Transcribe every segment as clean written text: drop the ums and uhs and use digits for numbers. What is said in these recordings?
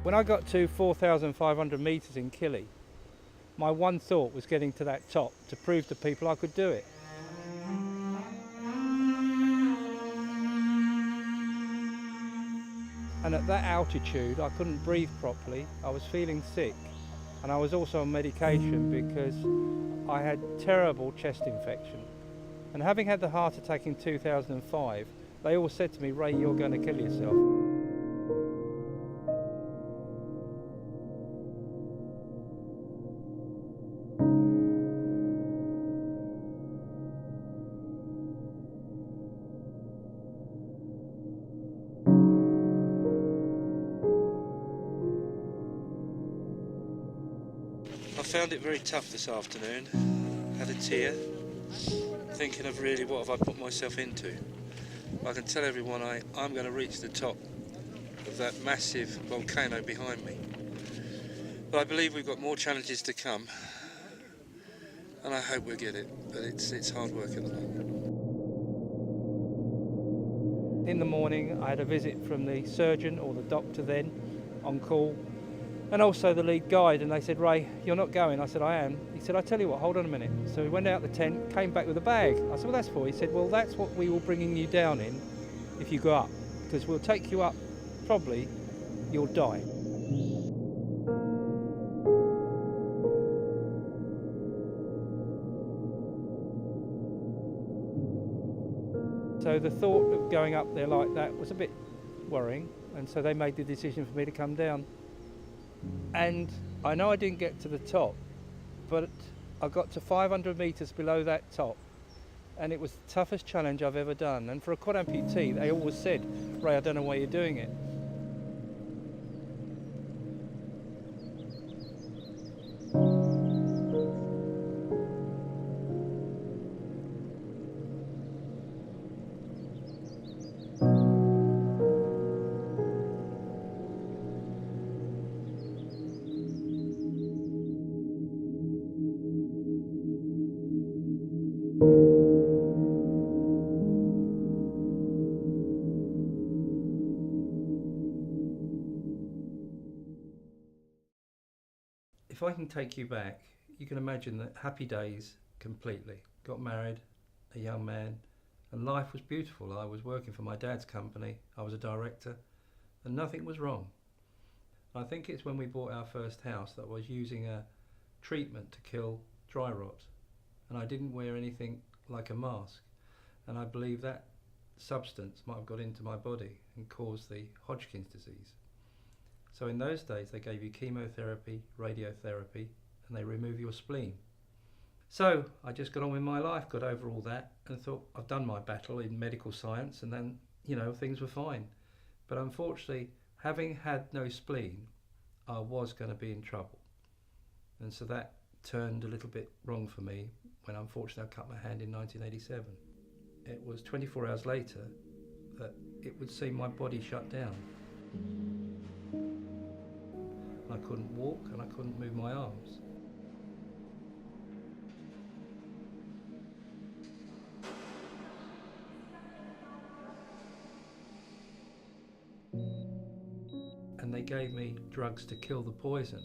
When I got to 4,500 metres in Killy, my one thought was getting to that top to prove to people I could do it. And at that altitude I couldn't breathe properly, I was feeling sick, and I was also on medication because I had terrible chest infection. And having had the heart attack in 2005, they all said to me, "Ray, you're going to kill yourself." I found it very tough this afternoon. Had a tear, thinking of really what have I put myself into. I can tell everyone I'm going to reach the top of that massive volcano behind me. But I believe we've got more challenges to come, and I hope we'll get it, but it's hard work at the moment. In the morning I had a visit from the surgeon, or the doctor then, on call, and also the lead guide, and they said, "Ray, you're not going." I said, "I am." He said, "I tell you what, hold on a minute." So we went out the tent, came back with a bag. I said, "Well, that's for?" He said, "Well, that's what we will bringing you down in if you go up, because we'll take you up, probably you'll die." So the thought of going up there like that was a bit worrying, and so they made the decision for me to come down. And I know I didn't get to the top, but I got to 500 metres below that top, and it was the toughest challenge I've ever done. And for a quad amputee, they always said, "Ray, I don't know why you're doing it." If I can take you back, you can imagine that happy days completely. Got married, a young man, and life was beautiful. I was working for my dad's company, I was a director, and nothing was wrong. I think it's when we bought our first house that I was using a treatment to kill dry rot, and I didn't wear anything like a mask, and I believe that substance might have got into my body and caused the Hodgkin's disease. So in those days they gave you chemotherapy, radiotherapy, and they remove your spleen. So I just got on with my life, got over all that, and thought I've done my battle in medical science, and then, things were fine. But unfortunately, having had no spleen, I was going to be in trouble. And so that turned a little bit wrong for me when unfortunately I cut my hand in 1987. It was 24 hours later that it would seem my body shut down. I couldn't walk and I couldn't move my arms. And they gave me drugs to kill the poison.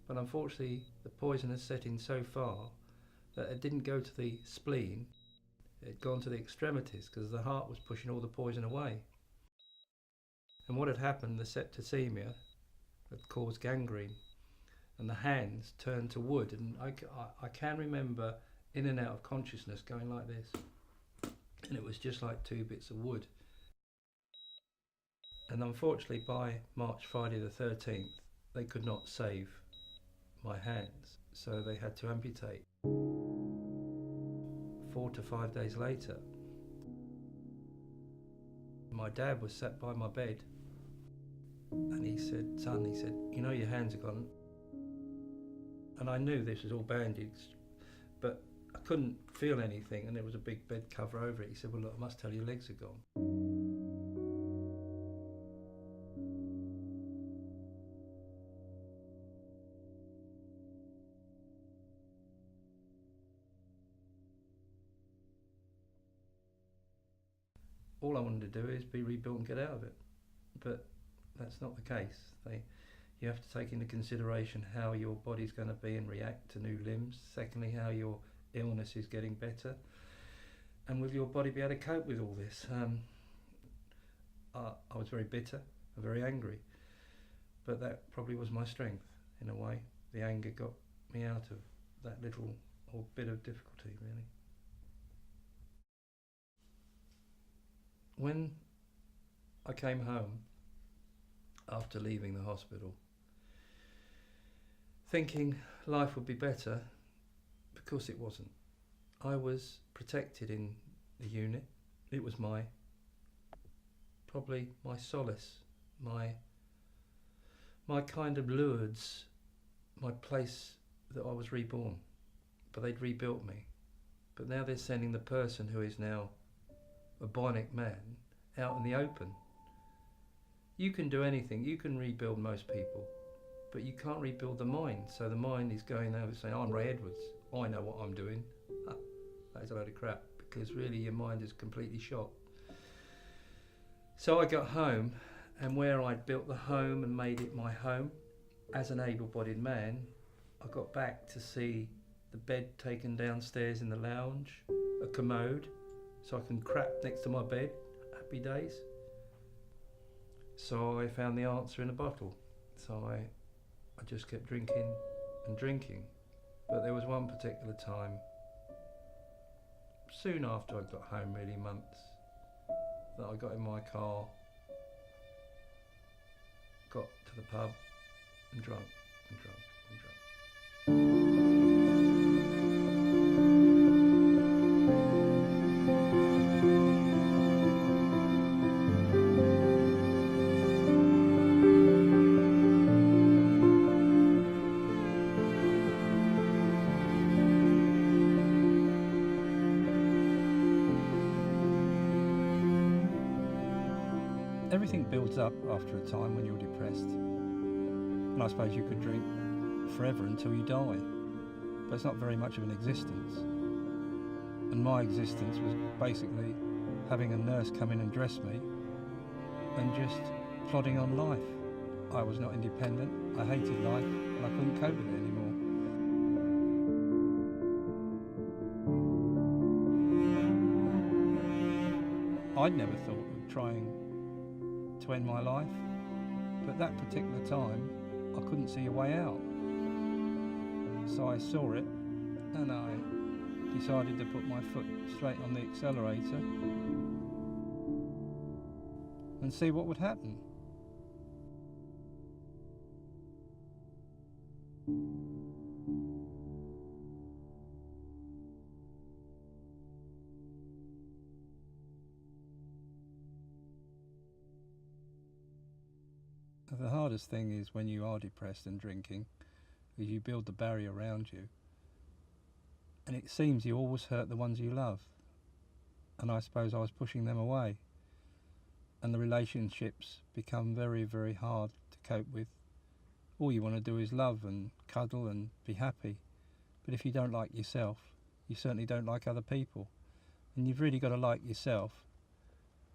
But unfortunately, the poison had set in so far that it didn't go to the spleen, it had gone to the extremities because the heart was pushing all the poison away. And what had happened, the septicemia had caused gangrene, and the hands turned to wood, and I can remember in and out of consciousness going like this, and it was just like two bits of wood. And unfortunately by Friday the 13th, they could not save my hands, so they had to amputate. 4 to 5 days later, my dad was sat by my bed, and he said, "Son," he said, "you know your hands are gone." And I knew this was all bandaged, but I couldn't feel anything, and there was a big bed cover over it. He said, "Well, look, I must tell you, your legs are gone." all I wanted to do is be rebuilt and get out of it. But that's not the case. You have to take into consideration how your body's going to be and react to new limbs. Secondly, how your illness is getting better, and will your body be able to cope with all this? I was very bitter and very angry, but that probably was my strength in a way. The anger got me out of that little or bit of difficulty, really. When I came home after leaving the hospital, thinking life would be better, because it wasn't. I was protected in the unit. It was probably my solace, my kind of Lourdes, my place that I was reborn. But they'd rebuilt me. But now they're sending the person who is now a bionic man out in the open. You can do anything. You can rebuild most people, but you can't rebuild the mind. So the mind is going over saying, I'm Ray Edwards, I know what I'm doing. That is a load of crap, because really your mind is completely shot. So I got home, and where I'd built the home and made it my home as an able-bodied man, I got back to see the bed taken downstairs in the lounge, a commode, so I can crap next to my bed. Happy days. So I found the answer in a bottle. So I just kept drinking and drinking. But there was one particular time, soon after I got home, really months, that I got in my car, got to the pub and drunk and drunk and drunk. Everything builds up after a time when you're depressed, and I suppose you could drink forever until you die, but it's not very much of an existence. And my existence was basically having a nurse come in and dress me and just plodding on life. I was not independent, I hated life, and I couldn't cope with it anymore. I'd never thought of trying to end my life, but that particular time I couldn't see a way out. So I saw it, and I decided to put my foot straight on the accelerator and see what would happen. The hardest thing is when you are depressed and drinking, is you build the barrier around you, and it seems you always hurt the ones you love, and I suppose I was pushing them away, and the relationships become very, very hard to cope with. All you want to do is love and cuddle and be happy, but if you don't like yourself, you certainly don't like other people, and you've really got to like yourself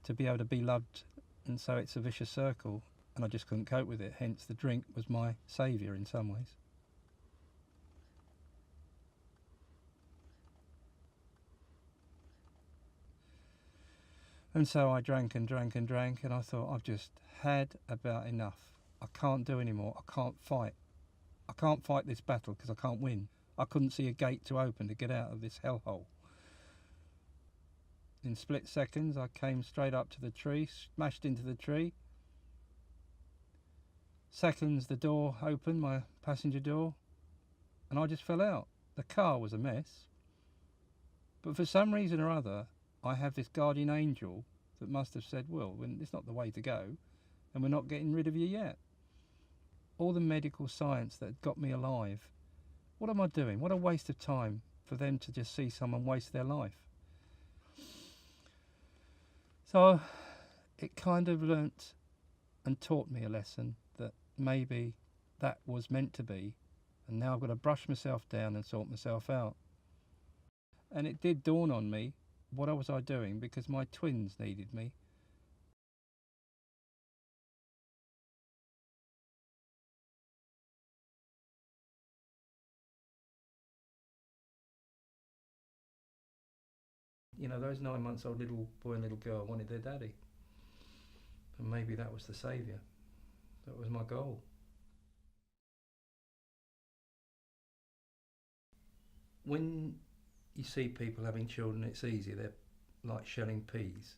to be able to be loved, and so it's a vicious circle. And I just couldn't cope with it, hence the drink was my saviour in some ways. And so I drank and drank and drank, and I thought, I've just had about enough. I can't do any more, I can't fight. I can't fight this battle because I can't win. I couldn't see a gate to open to get out of this hellhole. In split seconds I came straight up to the tree, smashed into the tree. Seconds the door opened, my passenger door, and I just fell out. The car was a mess, but for some reason or other I have this guardian angel that must have said, well, it's not the way to go, and we're not getting rid of you yet. All the medical science that got me alive, what am I doing? What a waste of time for them to just see someone waste their life. So it kind of learnt and taught me a lesson that maybe that was meant to be, and now I've got to brush myself down and sort myself out. And it did dawn on me, what was I doing? Because my twins needed me. you know, those 9 months old little boy and little girl wanted their daddy. And maybe that was the saviour. That was my goal. When you see people having children, it's easy. They're like shelling peas.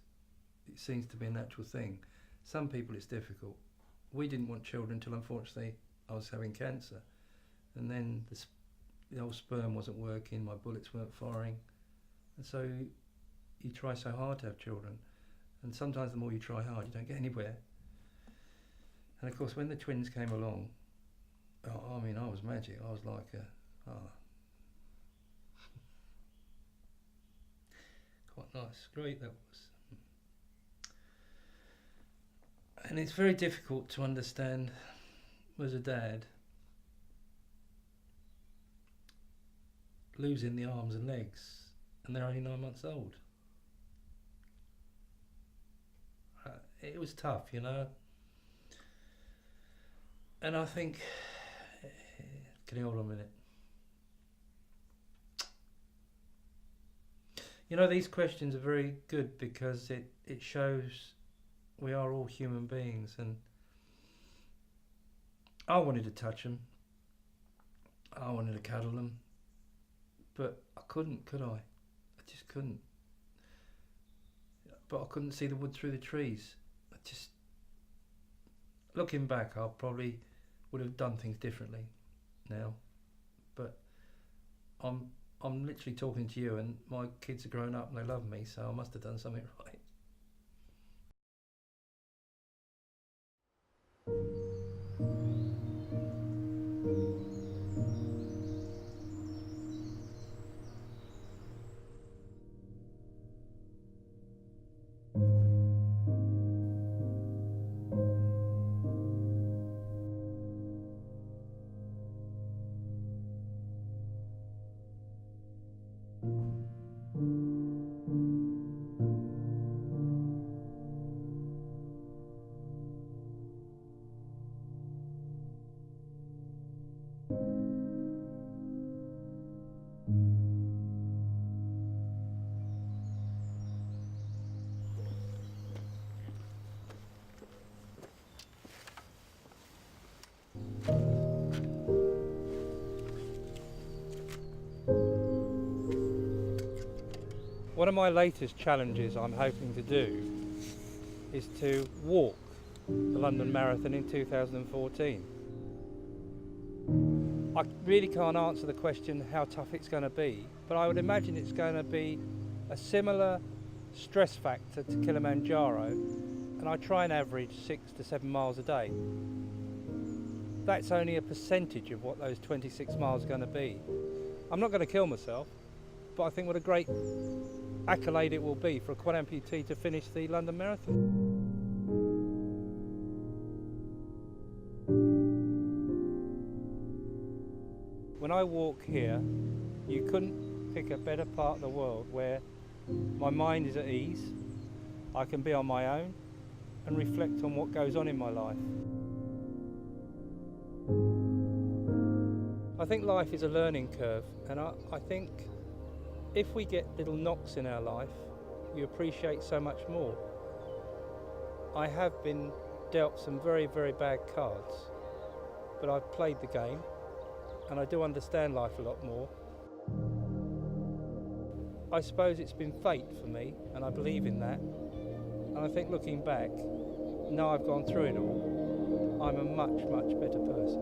It seems to be a natural thing. Some people it's difficult. We didn't want children until, unfortunately, I was having cancer. And then the old sperm wasn't working, my bullets weren't firing. And so you try so hard to have children. And sometimes the more you try hard, you don't get anywhere. And of course, when the twins came along, I mean, I was magic. I was like quite nice, great that was. And it's very difficult to understand as a dad losing the arms and legs, and they're only 9 months old. It was tough, you know. And I think, can you hold on a minute? You know, these questions are very good because it shows we are all human beings, and I wanted to touch them. I wanted to cuddle them, but I couldn't, could I? I just couldn't. But I couldn't see the wood through the trees. Looking back, I probably would have done things differently now, but I'm literally talking to you, and my kids are grown up and they love me, so I must have done something right. One of my latest challenges I'm hoping to do is to walk the London Marathon in 2014. I really can't answer the question how tough it's going to be, but I would imagine it's going to be a similar stress factor to Kilimanjaro, and I try and average 6 to 7 miles a day. That's only a percentage of what those 26 miles are going to be. I'm not going to kill myself, but I think what a great accolade it will be for a quad amputee to finish the London Marathon. When I walk here, you couldn't pick a better part of the world where my mind is at ease, I can be on my own and reflect on what goes on in my life. I think life is a learning curve, and I think if we get little knocks in our life, you appreciate so much more. I have been dealt some very, very bad cards, but I've played the game and I do understand life a lot more. I suppose it's been fate for me, and I believe in that. And I think looking back, now I've gone through it all, I'm a much, much better person.